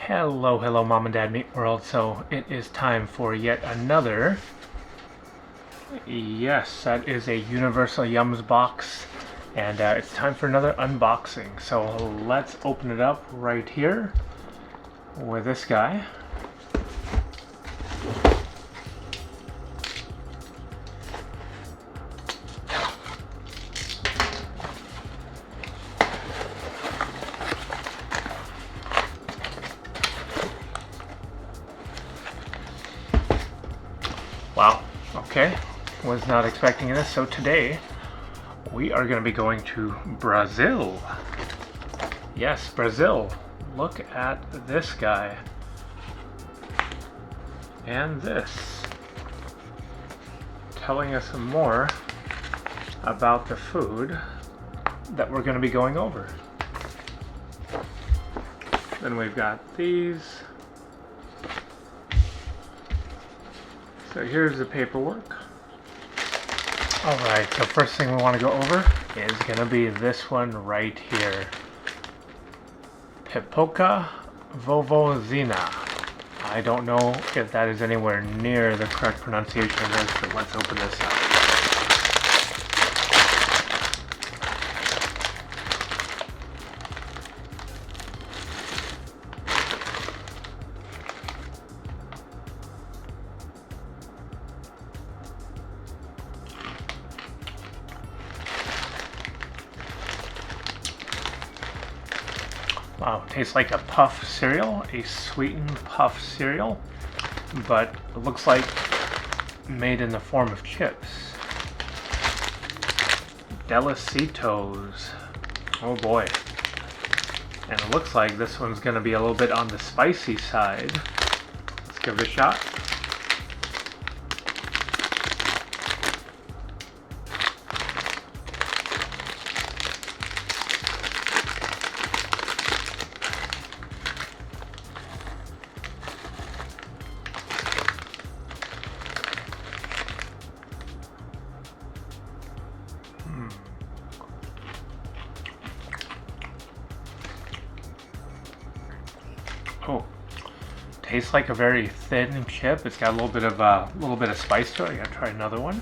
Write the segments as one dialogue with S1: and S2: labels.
S1: Hello, Mom and Dad Meat World. So it is time for yet another. Yes, that is a Universal Yums box, and it's time for another unboxing. So let's open it up right here with this guy. Wow, okay, was not expecting this. So today we are going to be going to Brazil. Yes, Brazil. Look at this guy. And this. Telling us some more about the food that we're going to be going over. Then we've got these. So here's the paperwork. Alright, so first thing we want to go over is going to be this one right here. Pipoca Vovozina. I don't know if that is anywhere near the correct pronunciation of this, but let's open this up. Wow, tastes like a puff cereal, a sweetened puff cereal, but it looks like made in the form of chips. Delicitos. Oh boy. And it looks like this one's going to be a little bit on the spicy side. Let's give it a shot. Oh, tastes like a very thin chip. It's got a little bit of spice to it. I gotta try another one.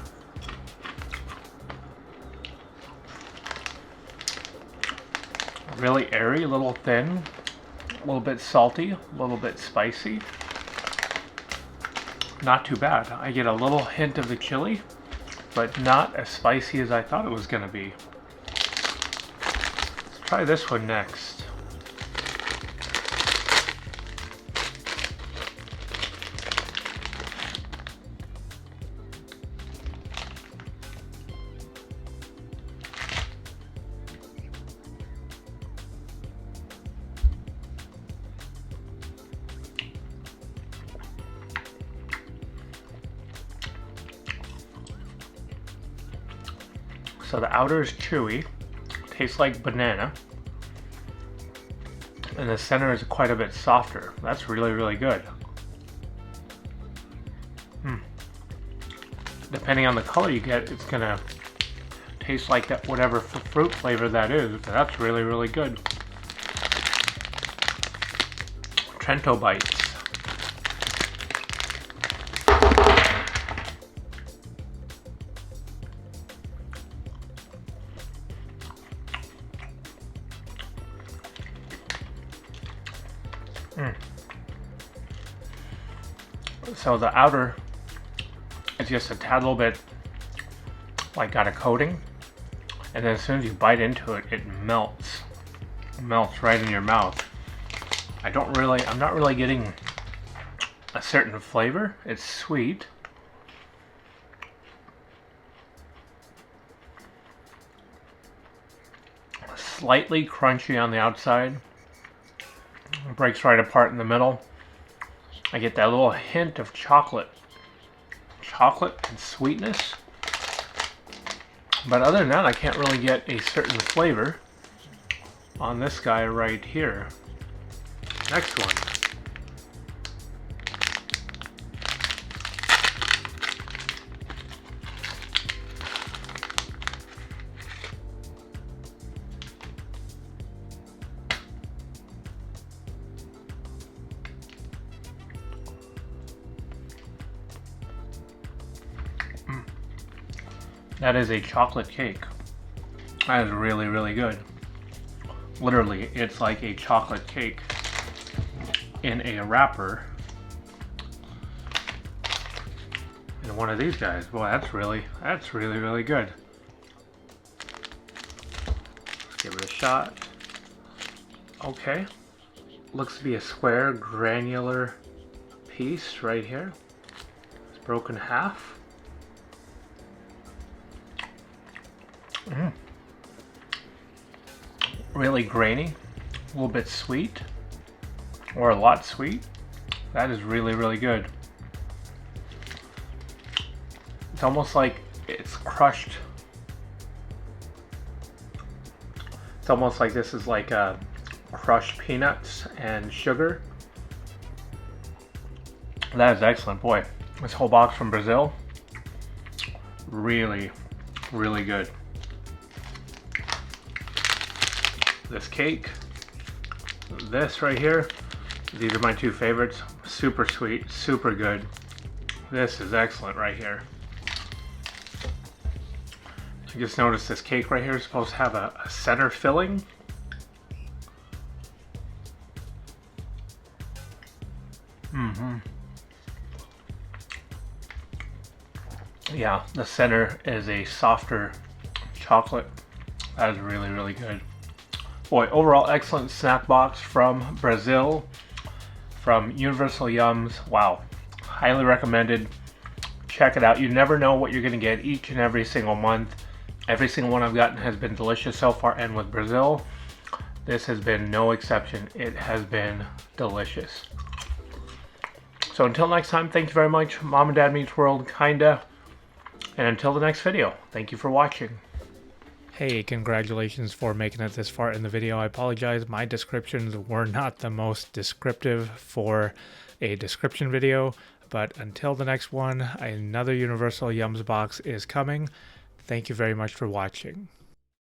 S1: Really airy, a little thin, a little bit salty, a little bit spicy. Not too bad. I get a little hint of the chili, but not as spicy as I thought it was gonna be. Let's try this one next. So the outer is chewy, tastes like banana, and the center is quite a bit softer. That's really, really good. Depending on the color you get, it's gonna taste like that whatever fruit flavor that is. But that's really, really good. Trento bites. So the outer is just a tad little bit like got a coating, and then as soon as you bite into it, it melts right in your mouth. I'm not really getting a certain flavor. It's sweet. Slightly crunchy on the outside. It breaks right apart in the middle. I get that little hint of chocolate and sweetness. But other than that, I can't really get a certain flavor on this guy right here. Next one. That is a chocolate cake. That is really, really good. Literally, it's like a chocolate cake in a wrapper. In one of these guys. Boy, that's really, really good. Let's give it a shot. Okay. Looks to be a square granular piece right here. It's broken in half. Really grainy, a little bit sweet, or a lot sweet. That is really, really good. It's almost like it's crushed. It's almost like this is like crushed peanuts and sugar. That is excellent. Boy, this whole box from Brazil, really, really good. This cake, this right here, these are my two favorites. Super sweet, super good. This is excellent right here. I just noticed this cake right here is supposed to have a center filling. Yeah, the center is a softer chocolate. That is really, really good. Boy, overall excellent snack box from Brazil, from Universal Yums. Wow, highly recommended. Check it out. You never know what you're going to get each and every single month. Every single one I've gotten has been delicious so far, and with Brazil, this has been no exception. It has been delicious. So until next time, thank you very much. Mom and Dad Meets World, kinda. And until the next video, thank you for watching. Hey, congratulations for making it this far in the video. I apologize, my descriptions were not the most descriptive for a description video, but until the next one, another Universal Yums box is coming. Thank you very much for watching.